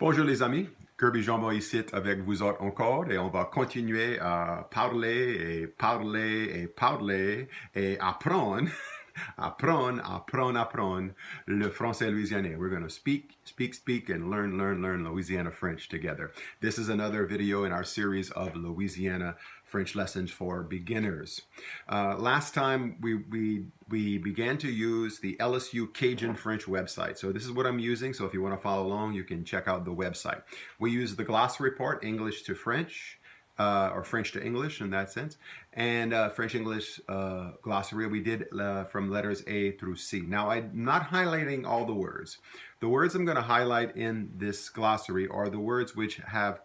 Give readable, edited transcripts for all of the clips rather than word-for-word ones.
Bonjour les amis, Kirby Jambon ici avec vous autres encore et on va continuer à parler et parler et parler et apprendre, apprendre le français louisianais. We're going to speak and learn Louisiana French together. This is another video in our series of Louisiana French lessons for beginners. Last time we began to use the LSU Cajun French website. So this is what I'm using. So if you want to follow along, you can check out the website. We use the glossary part, English to French, or French to English in that sense, and French-English glossary we did from letters A through C. Now, I'm not highlighting all the words. The words I'm going to highlight in this glossary are the words which have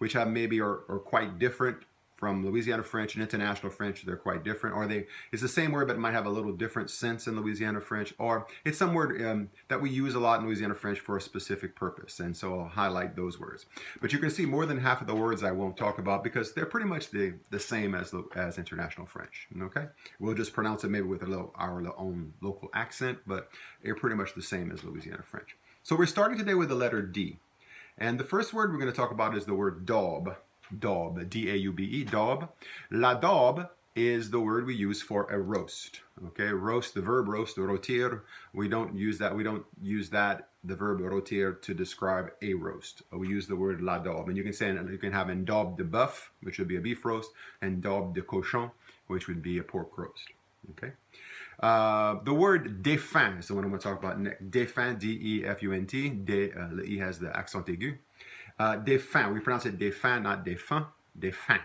maybe are quite different from Louisiana French and International French. They're quite different, or it's the same word but it might have a little different sense in Louisiana French, or it's some word that we use a lot in Louisiana French for a specific purpose, and so I'll highlight those words. But you can see more than half of the words I won't talk about because they're pretty much the same as International French. Okay, we'll just pronounce it maybe with our own local accent, but they're pretty much the same as Louisiana French. So we're starting today with the letter D, and the first word we're going to talk about is the word daube. Daube, D-A-U-B-E, daube. La daube is the word we use for a roast. Okay, roast, the verb roast, rôtir. We don't use that, the verb rôtir, to describe a roast. We use the word la daube. And you can have un daube de bœuf, which would be a beef roast, and daube de cochon, which would be a pork roast. Okay. The word défunt is the one I'm going to talk about next. Défunt, D-E-F-U-N-T. Le I has the accent aigu. Défunt, we pronounce it défunt, not défunt, défunt.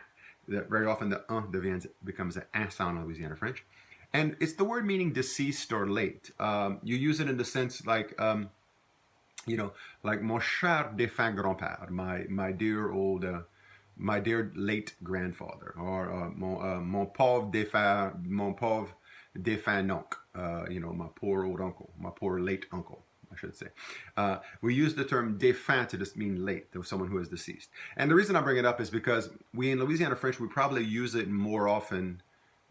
Very often the becomes an un sound in Louisiana French. And it's the word meaning deceased or late. You use it in the sense like, like mon cher défunt grand-père, my dear late grandfather, or mon pauvre défunt oncle, my poor old uncle, my poor late uncle, I should say. We use the term défunt to just mean late, though someone who is deceased. And the reason I bring it up is because we in Louisiana French, we probably use it more often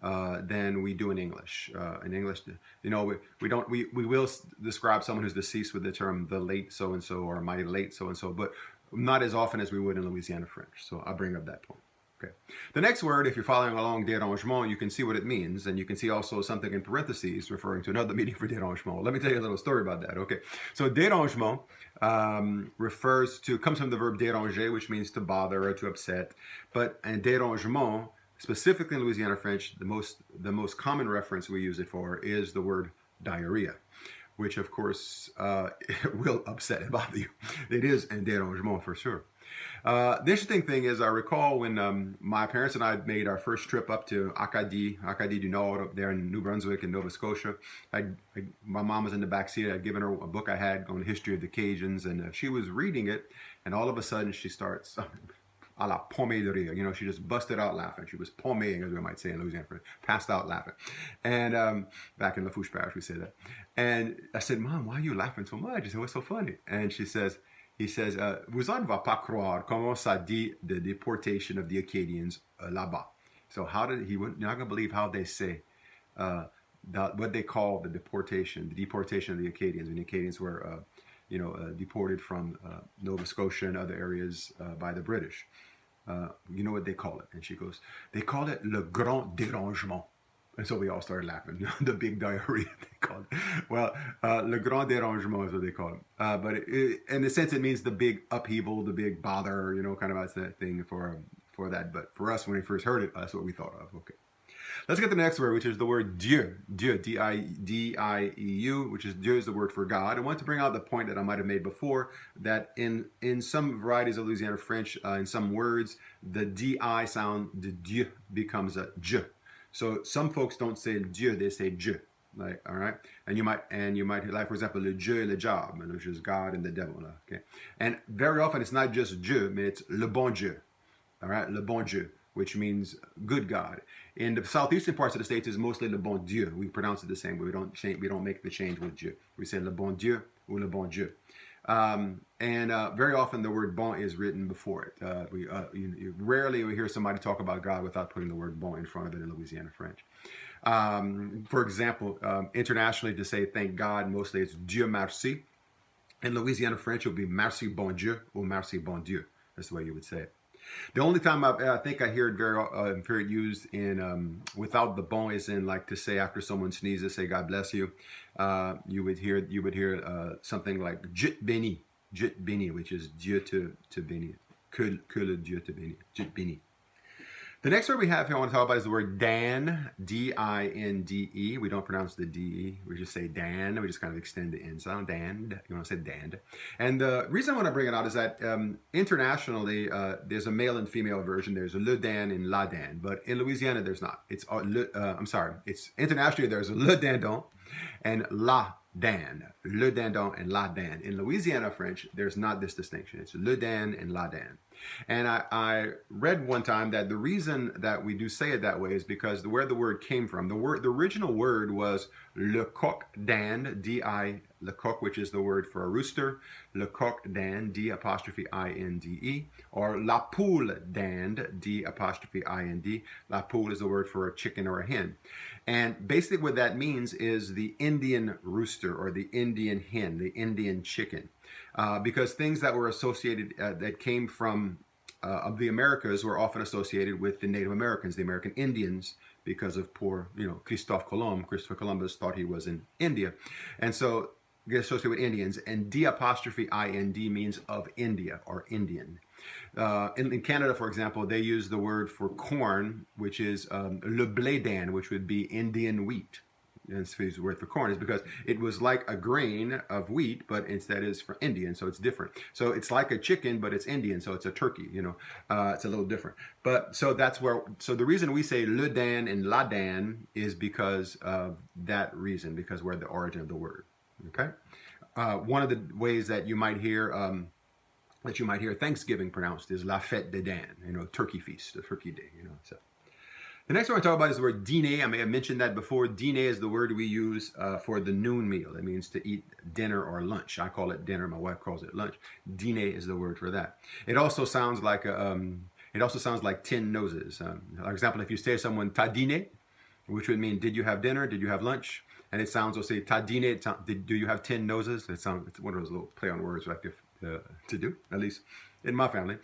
than we do in English. In English, we will describe someone who's deceased with the term the late so-and-so or my late so-and-so, but not as often as we would in Louisiana French. So I bring up that point. Okay. The next word, if you're following along, dérangement, you can see what it means, and you can see also something in parentheses referring to another meaning for dérangement. Let me tell you a little story about that. Okay, so dérangement comes from the verb déranger, which means to bother or to upset. But and dérangement, specifically in Louisiana French, the most common reference we use it for is the word diarrhea, which of course will upset and bother you. It is un dérangement for sure. The interesting thing is, I recall when my parents and I made our first trip up to Acadie du Nord, up there in New Brunswick and Nova Scotia. My mom was in the back seat. I'd given her a book I had on the history of the Cajuns, and she was reading it, and all of a sudden she starts a la pommée de rire. She just busted out laughing. She was pomméing, as we might say in Louisiana French, passed out laughing. And back in Lafourche Parish, we say that. And I said, "Mom, why are you laughing so much?" She said, "What's so funny?" And he says, vous ne va pas croire comment ça dit the deportation of the Acadians là-bas. So you're not going to believe how they say what they call the deportation of the Acadians. When the Acadians were, deported from Nova Scotia and other areas by the British. You know what they call it? And she goes, they call it le grand dérangement. And so we all started laughing. The big diarrhea, they call it. Well, le grand dérangement is what they call it. But in a sense, it means the big upheaval, the big bother, kind of that's that thing for that. But for us, when we first heard it, that's what we thought of. Okay. Let's get to the next word, which is the word Dieu. Dieu, D-I-D-I-E-U, which is Dieu is the word for God. I want to bring out the point that I might have made before, that in some varieties of Louisiana French, in some words, the D-I sound, the Dieu, becomes a J. So some folks don't say Dieu, they say Dieu. Like, all right, and you might like, for example, le Dieu et le diable, which is God and the devil. Okay, and very often it's not just Dieu, but it's le bon Dieu. All right, le bon Dieu, which means good God. In the southeastern parts of the states, is mostly le bon Dieu. We pronounce it the same, but we don't make the change with Dieu. We say le bon Dieu or le bon Dieu. Very often the word bon is written before it. Rarely we hear somebody talk about God without putting the word bon in front of it in Louisiana French. For example, internationally to say thank God, mostly it's Dieu merci. In Louisiana French, it would be merci bon Dieu or merci bon Dieu. That's the way you would say it. The only time I think I hear it very used in without the bon is in like to say after someone sneezes, say God bless you. You would hear something like Dieu béni, which is Dieu te bénir, que le Dieu te bénir, Dieu béni. The next word we have here I want to talk about is the word Dan, D-I-N-D-E. We don't pronounce the D-E. We just say Dan. We just kind of extend the N sound. Dan. You want to say Dan. And the reason I want to bring it out is that internationally, there's a male and female version. There's a Le Dan and La Dan. But in Louisiana, there's not. It's It's internationally, there's a Le Dandon and La Dan. Le Dandon and La Dan. In Louisiana French, there's not this distinction. It's Le Dan and La Dan. And I read one time that the reason that we do say it that way is because where the word came from. The original word was le coq d'Inde, D-I, le coq, which is the word for a rooster, le coq d'Inde, D'-I-N-D-E, or la poule d'Inde, D'-I-N-D. La poule is the word for a chicken or a hen. And basically what that means is the Indian rooster or the Indian hen, the Indian chicken. Because things that were associated, that came from of the Americas were often associated with the Native Americans, the American Indians, because of poor, Christopher Columbus thought he was in India. And so get associated with Indians, and D'-I-N-D means of India or Indian. In Canada, for example, they use the word for corn, which is le blé d'Inde, which would be Indian wheat. And the word for corn is because it was like a grain of wheat, but instead is for Indian, so it's different. So it's like a chicken, but it's Indian, so it's a turkey. It's a little different. But so that's where. So the reason we say le Dan and la Dan is because of that reason, because we're the origin of the word. Okay. One of the ways that you might hear Thanksgiving pronounced is la fête de Dan. Turkey feast, the turkey day. So. The next one I talk about is the word dîner. I may have mentioned that before. Dîner is the word we use for the noon meal. It means to eat dinner or lunch. I call it dinner. My wife calls it lunch. Dîner is the word for that. It also sounds like 10 noses. For example, if you say to someone "t'as dîné," which would mean "did you have dinner? Did you have lunch?" And it sounds will say "t'as dîné." Do you have 10 noses? It's one of those little play on words like to do, at least in my family.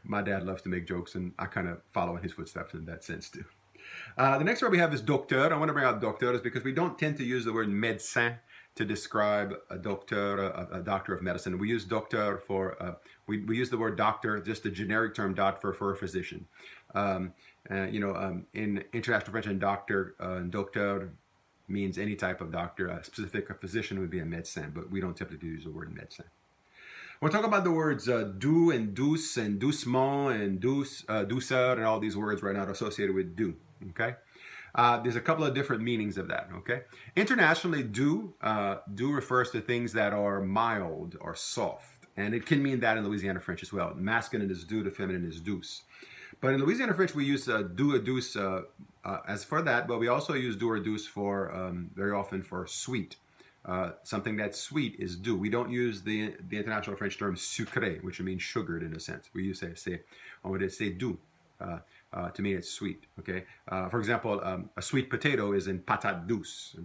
My dad loves to make jokes, and I kind of follow in his footsteps in that sense too. The next word we have is docteur. I want to bring out docteur is because we don't tend to use the word médecin to describe a doctor, a doctor of medicine. We use docteur for, we use the word doctor, just a generic term, doctor, for a physician. In international French, and docteur means any type of doctor. A specific physician would be a médecin, but we don't typically use the word médecin. We'll talk about the words doux and douce and doucement and douceur and all these words right now associated with doux, okay? There's a couple of different meanings of that, okay? Internationally, doux refers to things that are mild or soft, and it can mean that in Louisiana French as well. Masculine is doux, the feminine is douce. But in Louisiana French, we use doux or douce as for that, but we also use doux or douce for very often for sweet. Something that's sweet is doux. We don't use the international French term sucré, which means sugared in a sense. We use say doux. To me, it's sweet. Okay. For example, a sweet potato is in patate douce.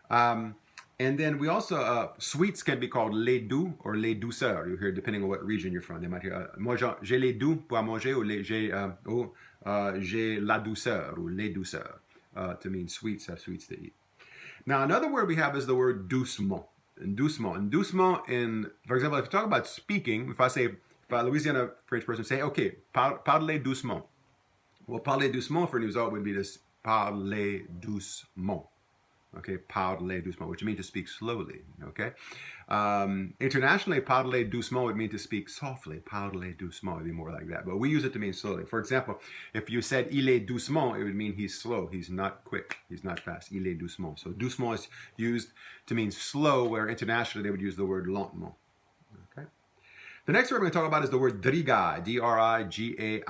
And then we also sweets can be called les doux or les douceurs. You hear depending on what region you're from. They might hear moi j'ai les doux pour manger, or j'ai la douceur or les douceurs to mean sweets, have sweets to eat. Now, another word we have is the word doucement. And doucement, for example, if you talk about speaking, if a Louisiana French person say, okay, parlez doucement. Well, parlez doucement for nous would be this parlez doucement. Okay, parlez doucement, which means to speak slowly. Okay, internationally, parlez doucement would mean to speak softly. Parlez doucement would be more like that, but we use it to mean slowly. For example, if you said il est doucement, it would mean he's slow. He's not quick. He's not fast. Il est doucement. So doucement is used to mean slow, where internationally they would use the word lentement. Okay. The next word we're going to talk about is the word drigaille, D-R-I-G-A-I-L-L-E.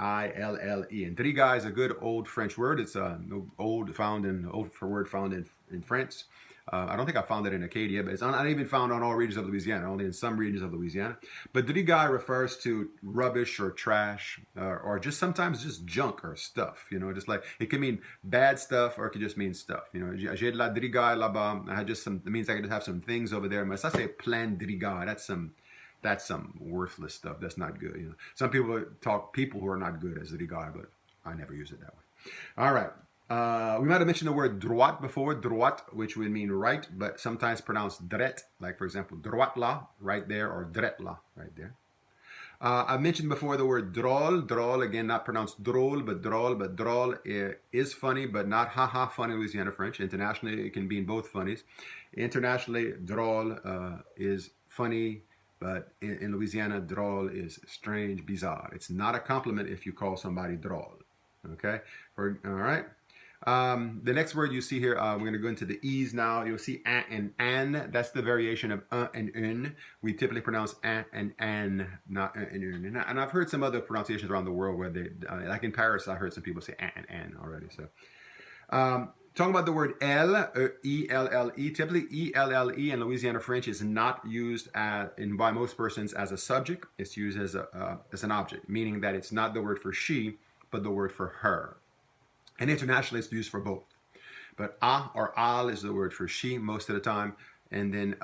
And drigaille is a good old French word. It's an old word found in France. I don't think I found it in Acadia, but it's not even found on all regions of Louisiana, only in some regions of Louisiana. But drigai refers to rubbish or trash, or just sometimes just junk or stuff. Just like it can mean bad stuff, or it could just mean stuff. J'ai de la drigai là-bas. I had just some. It means I could just have some things over there. But I say plein drigai. That's some worthless stuff. That's not good. Some people talk people who are not good as drigai, but I never use it that way. All right. We might have mentioned the word droite before, droite, which would mean right, but sometimes pronounced dret, like for example, droite là, right there, or dret là, right there. I mentioned before the word drôle, drôle, again, not pronounced drôle, but drôle is funny, but not ha-ha funny in Louisiana French. Internationally, it can be in both funnies. Internationally, drôle is funny, but in Louisiana, drôle is strange, bizarre. It's not a compliment if you call somebody drôle, okay? All right. The next word you see here, we're going to go into the E's now. You'll see an and an. That's the variation of and un. We typically pronounce and an, not and un. And I've heard some other pronunciations around the world where they, like in Paris, I heard some people say and already. So, talking about the word elle, E-L-L-E. Typically, E-L-L-E in Louisiana French is not used by most persons as a subject. It's used as an object, meaning that it's not the word for she, but the word for her. And internationally, it's used for both. But a or al is the word for she most of the time, and then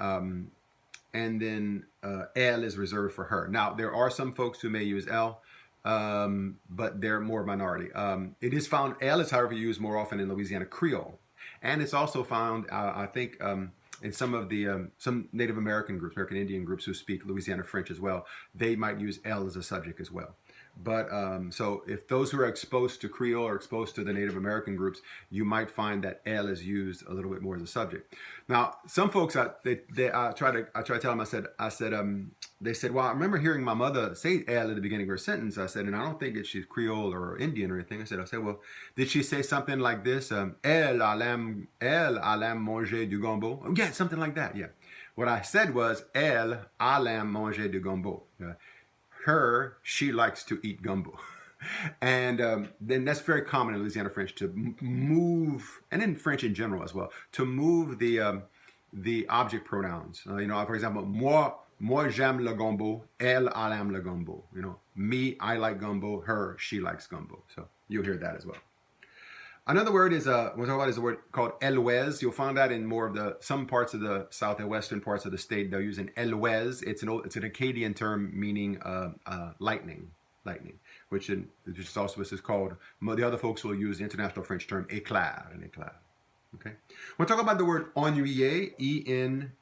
elle is reserved for her. Now, there are some folks who may use elle, but they're more minority. It is found, elle is however used more often in Louisiana Creole, and it's also found, I think, in some of the some Native American groups, American Indian groups who speak Louisiana French as well. They might use elle as a subject as well. But so if those who are exposed to Creole or exposed to the Native American groups, you might find that elle is used a little bit more as a subject. Now, some folks, I try to tell them, they said, well, I remember hearing my mother say elle at the beginning of her sentence. I said, and I don't think that she's Creole or Indian or anything. I said, well, did she say something like this? Elle aime manger du gombo. Oh, yeah, something like that, yeah. What I said was, elle aime manger du gombo. She likes to eat gumbo. And then that's very common in Louisiana French to move, and in French in general as well, to move the object pronouns. For example, moi j'aime le gumbo, elle aime le gumbo. Me, I like gumbo, her, she likes gumbo. So you'll hear that as well. Another word is we'll talk about is a word called elwes. You'll find that in more of some parts of the south and western parts of the state. They'll use an elwes. It's an Acadian term meaning lightning, which is also what is called. The other folks will use the international French term éclair, an éclair. Okay, we'll talk about the word ennuyer, E-N-N-U-Y-E-R,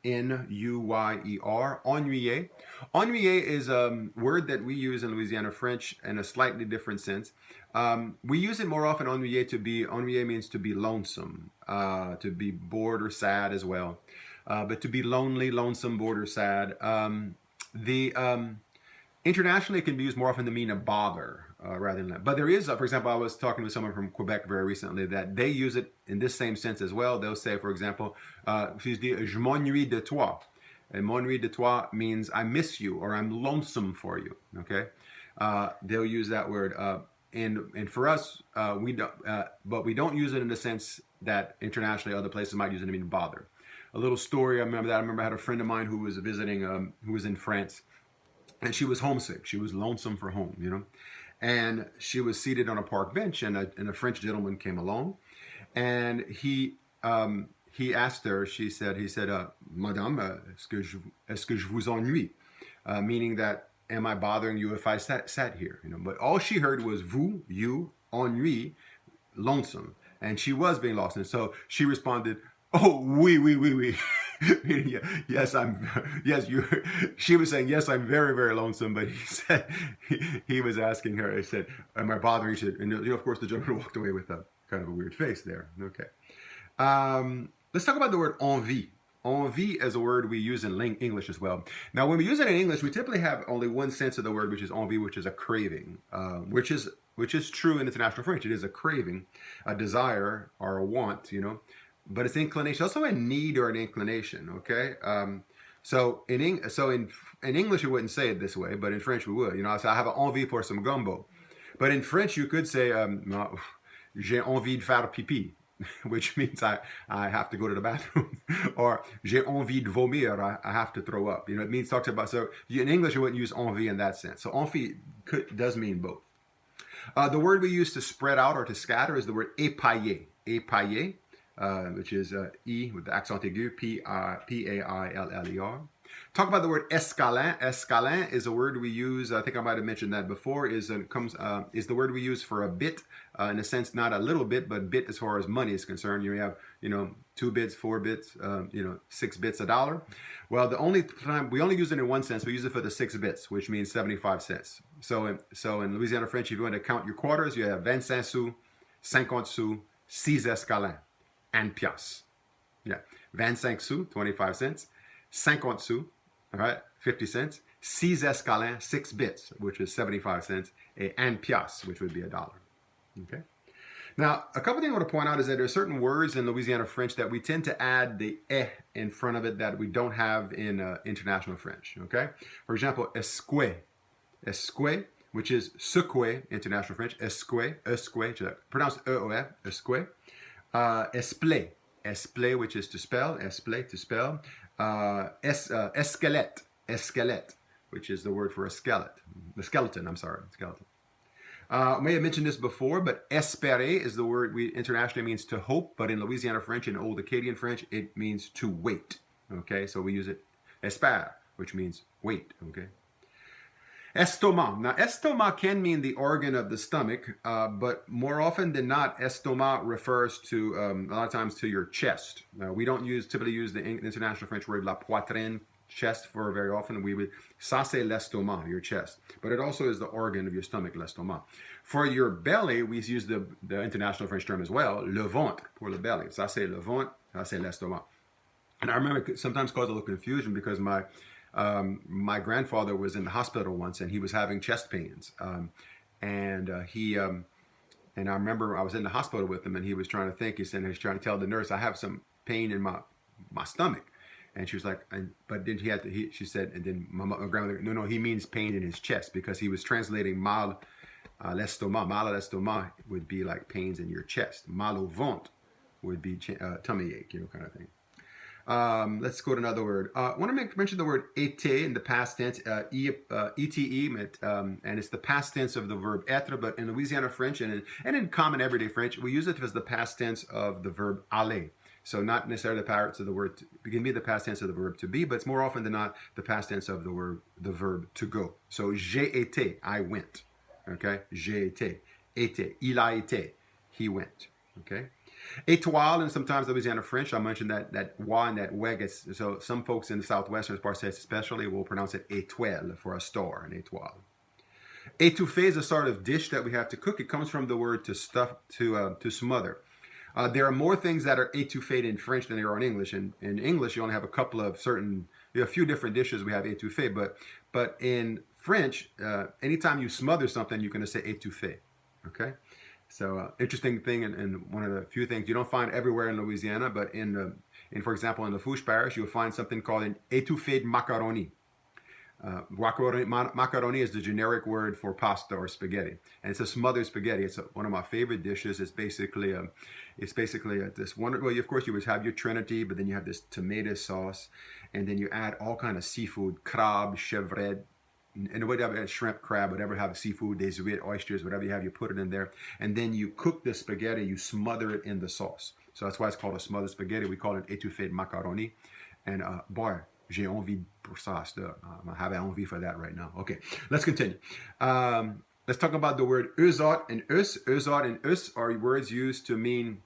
ennuyer. Ennuyer is a word that we use in Louisiana French in a slightly different sense. We use it more often, ennuyer means to be lonesome, to be bored or sad as well. But to be lonely, lonesome, bored or sad. Internationally, it can be used more often to mean a bother rather than that. But there is, for example, I was talking with someone from Quebec very recently that they use it in this same sense as well. They'll say, for example, je m'ennuie de toi. And m'ennuie de toi means I miss you or I'm lonesome for you. Okay, they'll use that word. And for us, we don't, but we don't use it in the sense that internationally other places might use it to mean bother. A little story I remember I had a friend of mine who was visiting, who was in France. And she was homesick. She was lonesome for home, And she was seated on a park bench, and a French gentleman came along, and he asked her. He said, Madame, est-ce que je vous ennuie? Meaning that, am I bothering you if I sat here? But all she heard was vous, you, ennui, lonesome, and she was being lost. And so she responded, oh, oui, oui, oui, oui. Yes, she was saying, yes, I'm very, very lonesome, but he said, he was asking her, he said, am I bothering you? And of course, the gentleman walked away with a kind of a weird face there. Okay. Let's talk about the word envie. Envie is a word we use in English as well. Now, when we use it in English, we typically have only one sense of the word, which is envie, which is a craving, which is true in international French. It is a craving, a desire, or a want, But it's inclination, also a need or an inclination. Okay, so in English we wouldn't say it this way, but in French we would. So I have an envie for some gumbo, but in French you could say j'ai envie de faire pipi. which means I have to go to the bathroom, or j'ai envie de vomir, I have to throw up. You know, it means talks about, so in English you wouldn't use envie in that sense. So envie does mean both. The word we use to spread out or to scatter is the word épailler. Épailler, which is E with the accent aigu, P-A-I-L-L-E-R. Talk about the word escalin. Escalin is a word we use, I think I might have mentioned that before, is the word we use for a bit, in a sense, not a little bit, but bit as far as money is concerned. You have, 2 bits, 4 bits, 6 bits, $1. Well, the only time, we only use it in one sense, we use it for the 6 bits, which means 75 cents. So in Louisiana French, if you want to count your quarters, you have 25 sous, 50 sous, 6 escalins, and piastres. Yeah, 25 sous, 25 cents, 50 sous, all right, 50 cents, 6 escalins, 6 bits, which is 75 cents, and piastres, which would be $1. Okay. Now, a couple things I want to point out is that there are certain words in Louisiana French that we tend to add the in front of it that we don't have in international French. Okay. For example, escoué, escoué, which is secoué, international French, escoué, escoué, pronounced E-O-F, escoué. Esplé, esplé, which is to spell, esplé, to spell. Esquelette, esquelette, which is the word for a skeleton. The skeleton, I'm sorry, skeleton. I may have mentioned this before, but espérer is the word we internationally means to hope, but in Louisiana French and Old Acadian French, it means to wait. Okay, so we use it espère, which means wait. Okay. Estomac. Now, estomac can mean the organ of the stomach, but more often than not, estomac refers to, a lot of times, to your chest. We don't typically use the international French word la poitrine, chest, for very often. We would, ça c'est l'estomac, your chest. But it also is the organ of your stomach, l'estomac. For your belly, we use the international French term as well, le ventre, pour le belly. Ça c'est le ventre, ça c'est l'estomac. And I remember it sometimes caused a little confusion because my grandfather was in the hospital once and he was having chest pains. And I remember I was in the hospital with him and he was trying to think, he was trying to tell the nurse, I have some pain in my stomach. And she was like, but then she said, and then my grandmother, no, he means pain in his chest, because he was translating mal l'estomac. Mal l'estomac would be like pains in your chest. Mal au ventre would be tummy ache, kind of thing. Let's go to another word. I want to mention the word été in the past tense, ete, and it's the past tense of the verb être, but in Louisiana French and in common everyday French, we use it as the past tense of the verb aller. So not necessarily the past tense of the word, it can be the past tense of the verb to be, but it's more often than not the past tense of the verb to go. So j'ai été, I went. Okay, j'ai été, il a été, he went. Okay. Étoile, and sometimes Louisiana French, I mentioned that wa and that weg. So some folks in the southwestern parts especially will pronounce it étoile for a star, an étoile. Étouffée is a sort of dish that we have to cook. It comes from the word to stuff, to smother. There are more things that are étouffée in French than there are in English. In English, you only have a couple of a few different dishes we have étouffée, but in French, anytime you smother something, you're going to say étouffée. Okay. So interesting thing, and one of the few things you don't find everywhere in Louisiana, but for example, in the Fouche Parish, you'll find something called an étouffée de macaroni. Macaroni is the generic word for pasta or spaghetti, and it's a smothered spaghetti. It's one of my favorite dishes. It's basically this wonderful. Well, of course, you would have your Trinity, but then you have this tomato sauce, and then you add all kind of seafood, crabe, chevrette, and whatever, shrimp, crab, whatever have seafood, des huîtres, oysters, whatever you have, you put it in there, and then you cook the spaghetti. You smother it in the sauce. So that's why it's called a smothered spaghetti. We call it étouffée de macaroni, and boy. J'ai envie pour ça. I have envie for that right now. Okay, let's continue. Let's talk about the word eux autres and us. Eux autres and us are words used to mean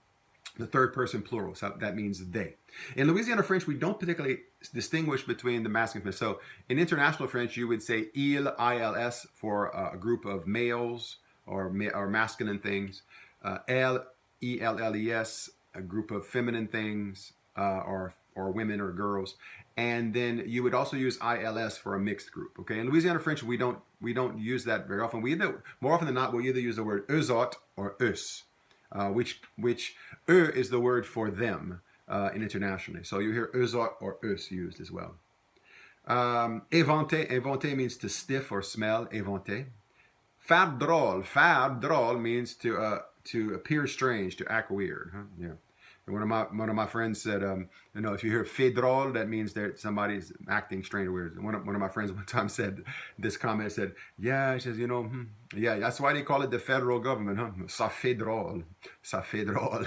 the third person plural. So that means they. In Louisiana French, we don't particularly distinguish between the masculine and feminine. So in international French, you would say ils, ils for a group of males or masculine things. Elle, elles, a group of feminine things or women or girls. And then you would also use ILS for a mixed group. Okay, in Louisiana French, we don't use that very often. More often than not, we'll either use the word eux autres or us, which eux is the word for them internationally. So you hear eux autres or us used as well. Éventer means to sniff or smell. Éventer. Faire drôle means to to appear strange, to act weird. Huh? Yeah. And one of my friends said, if you hear fait drôle, that means that somebody's acting strange or weird. One of my friends one time said this comment, said, yeah, he says, yeah, that's why they call it the federal government, huh? Ça fait drôle. Ça fait drôle.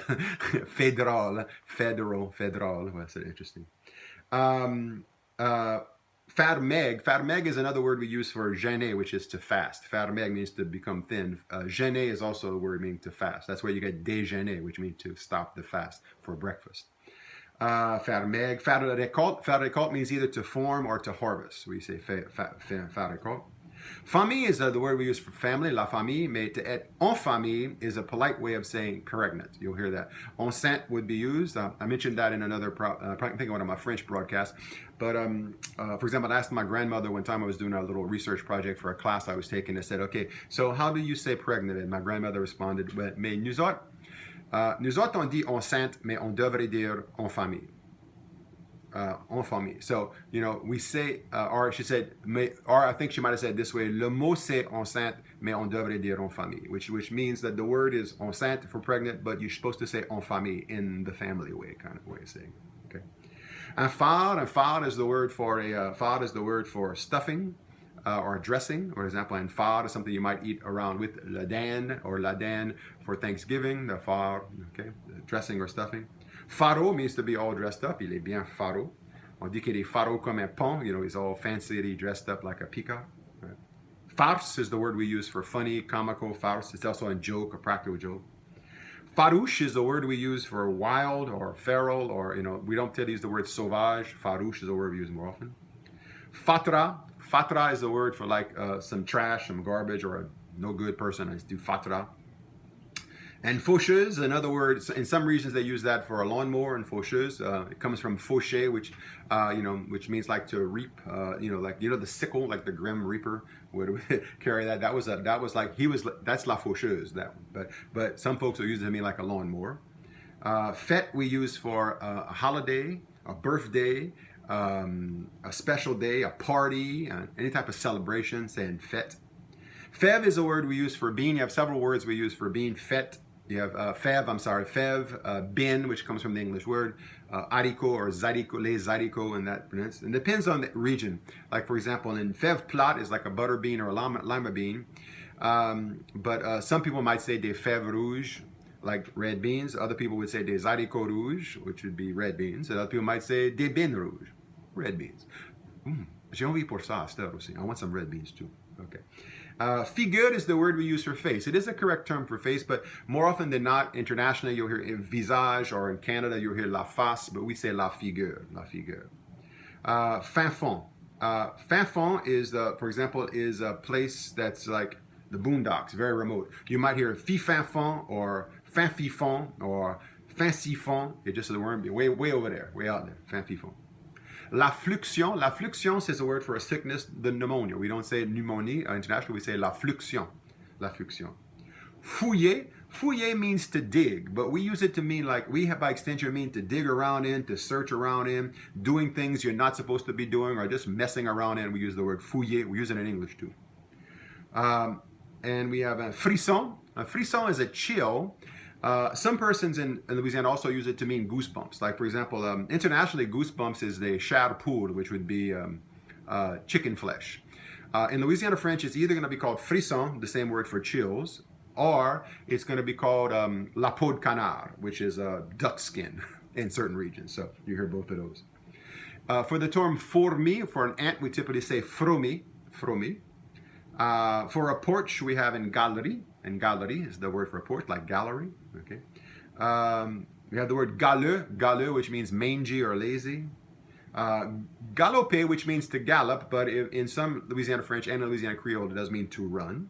Fait drôle. Federal. Well, that's interesting. Farmeg is another word we use for jeûner, which is to fast. Farmeg means to become thin. Jeûner is also a word meaning to fast. That's where you get déjeuner, which means to stop the fast for breakfast. Farmeg. Faire récolte means either to form or to harvest. We say faire récolte. Famille is the word we use for family, la famille, mais to être en famille is a polite way of saying pregnant. You'll hear that. Enceinte would be used. I mentioned that in another, I think one of my French broadcasts. But for example, I asked my grandmother one time, I was doing a little research project for a class I was taking. I said, okay, so how do you say pregnant? And my grandmother responded, mais nous autres on dit enceinte, mais on devrait dire en famille. En famille. So, we say, or she said, or I think she might have said this way, le mot c'est enceinte, mais on devrait dire en famille, which means that the word is enceinte for pregnant, but you're supposed to say en famille in the family way, kind of way of saying. Okay. And fard is the word for stuffing or dressing. For example, and fard is something you might eat around with la dinde for Thanksgiving, the fard, okay, dressing or stuffing. Faro means to be all dressed up. Il est bien faro. On dit qu'il est faro comme un pont. He's all fancy, dressed up like a peacock. Right. Farce is the word we use for funny, comical, farce. It's also a joke, a practical joke. Farouche is the word we use for wild or feral, or, we don't tend to use the word sauvage. Farouche is the word we use more often. Fatra is the word for like some trash, some garbage, or a no good person. I just do fatra. And faucheuse, another word, in some regions they use that for a lawnmower, and faucheuse, it comes from faucher, which means like to reap, the sickle, like the grim reaper would carry that. That's la faucheuse, that one. But some folks will use it to mean like a lawnmower. Fête we use for a holiday, a birthday, a special day, a party, any type of celebration, saying fête. Fève is a word we use for bean. You have several words we use for bean. Fête. You have fève, bin, which comes from the English word, haricot or zaricot, les haricots, and that pronounce. It depends on the region. Like, for example, in fève plate is like a butter bean or a lima bean. But some people might say des fèves rouges, like red beans. Other people would say des haricots rouges, which would be red beans. And other people might say des beans rouges, red beans. J'ai envie pour ça, aussi. I want some red beans too. Okay. Figure is the word we use for face. It is a correct term for face, but more often than not, internationally, you'll hear visage, or in Canada, you'll hear la face, but we say la figure. Fin fond. Fin fond is, for example, is a place that's like the boondocks, very remote. You might hear fi fin fond, or fin fi fond, or fin si fond. It's just the word way over there, way out there. Fin fi fond. La fluxion is a word for a sickness, the pneumonia. We don't say pneumonie internationally, we say la fluxion. Fouiller means to dig, but we use it to mean like, we have by extension mean to dig around in, to search around in, doing things you're not supposed to be doing, or just messing around in. We use the word fouiller. We use it in English too. And we have a frisson. A frisson is a chill. Some persons in Louisiana also use it to mean goosebumps. Like, for example, internationally, goosebumps is the chair poule, which would be chicken flesh. In Louisiana French, it's either going to be called frisson, the same word for chills, or it's going to be called la peau de canard, which is duck skin in certain regions. So you hear both of those. For the term fourmi, for an ant, we typically say fromi. For a porch, we have in galerie. And galerie is the word for a porch, like gallery. Okay. We have the word galeux, which means mangy or lazy. Galoper, which means to gallop, but in some Louisiana French and Louisiana Creole, it does mean to run.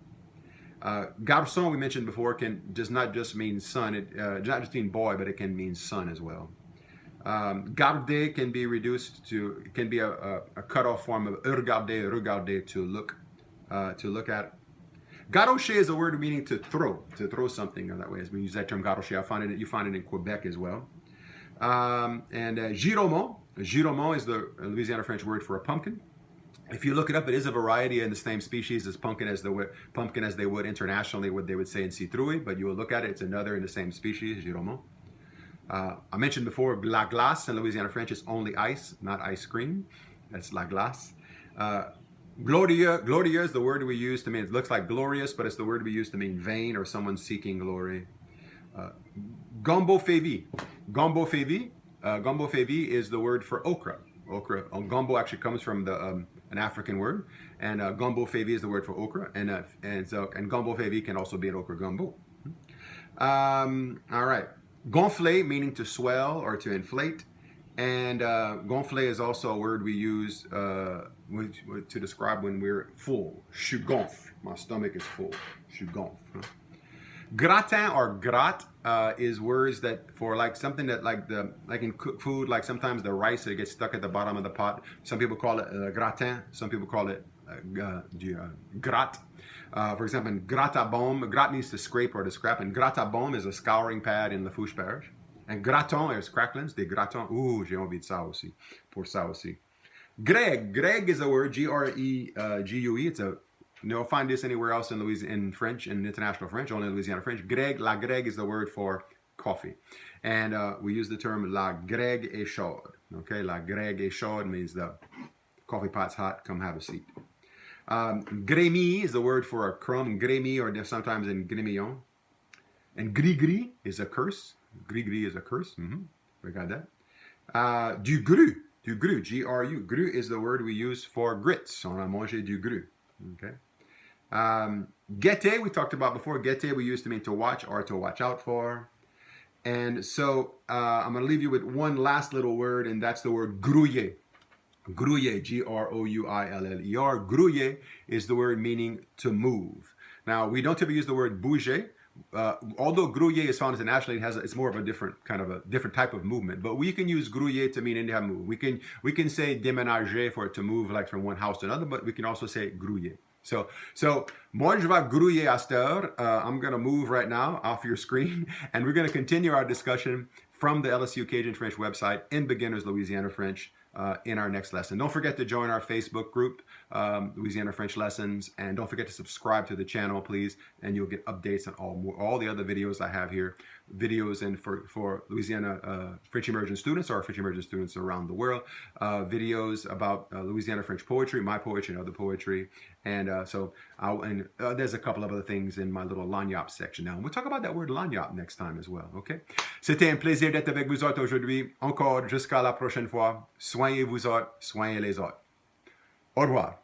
Garçon, we mentioned before, does not just mean son. It does not just mean boy, but it can mean son as well. Garder can be a cut-off form of regarder, to look at. Garocher is a word meaning to throw something that way. As we use that term garocher, you find it in Quebec as well. And giromont is the Louisiana French word for a pumpkin. If you look it up, it is a variety in the same species as pumpkin as they would internationally, what they would say in citrouille, but you will look at it, it's another in the same species, giromo. I mentioned before, la glace in Louisiana French is only ice, not ice cream. That's la glace. Gloria is the word we use to mean, it looks like glorious, but it's the word we use to mean vain or someone seeking glory. Gombo fevi. Gombo fevi is the word for okra. Gombo actually comes from an African word, and gombo fevi is the word for okra, and gombo fevi can also be an okra gumbo. All right. Gonfler, meaning to swell or to inflate. And gonfler is also a word we use to describe when we're full. Je gonfle. My stomach is full. Je gonfle. Gratin or gratte is words that for like something that like in food, like sometimes the rice that gets stuck at the bottom of the pot. Some people call it gratin. Some people call it gratte. For example, gratte à baume, gratte means to scrape or to scrap, and gratte à baume is a scouring pad in Lafourche Parish. And gratin is cracklins, des gratons. Ouh, j'ai envie de ça aussi, pour ça aussi. Greg is a word, G-R-E-G-U-E. You don't find this anywhere else in French, in international French, only in Louisiana French. La greg is the word for coffee. And we use the term la greg est chaude. Okay, la greg est chaude means the coffee pot's hot, come have a seat. Grémy is the word for a crumb, grémy, or sometimes in grémillon. And gris-gris is a curse. Gris-gris is a curse. We got that. Du gru, G-R-U. Gru is the word we use for grits. On a mangé du gru. Okay. Guetter, we talked about before. Guetter we used to mean to watch or to watch out for. And so I'm going to leave you with one last little word, and that's the word grouiller. Grouiller, G-R-O-U-I-L-L-E-R. Grouiller is the word meaning to move. Now, we don't typically use the word bouger. Although grouiller is found internationally, it's more of a different type of movement. But we can use grouiller to mean to move. We can say déménager for it to move like from one house to another, but we can also say grouiller. So moi je vais grouiller à cette heure. I'm going to move right now off your screen, and we're going to continue our discussion from the LSU Cajun French website in Beginners Louisiana French in our next lesson. Don't forget to join our Facebook group, Louisiana French Lessons, and don't forget to subscribe to the channel, please, and you'll get updates on all the other videos I have here, videos and for Louisiana French immersion students or French immersion students around the world, videos about Louisiana French poetry, my poetry and other poetry, and there's a couple of other things in my little lagniappe section now. And we'll talk about that word lagniappe next time as well, okay? C'était un plaisir d'être avec vous autres aujourd'hui. Encore jusqu'à la prochaine fois. Soignez vous autres, soignez les autres. Au revoir.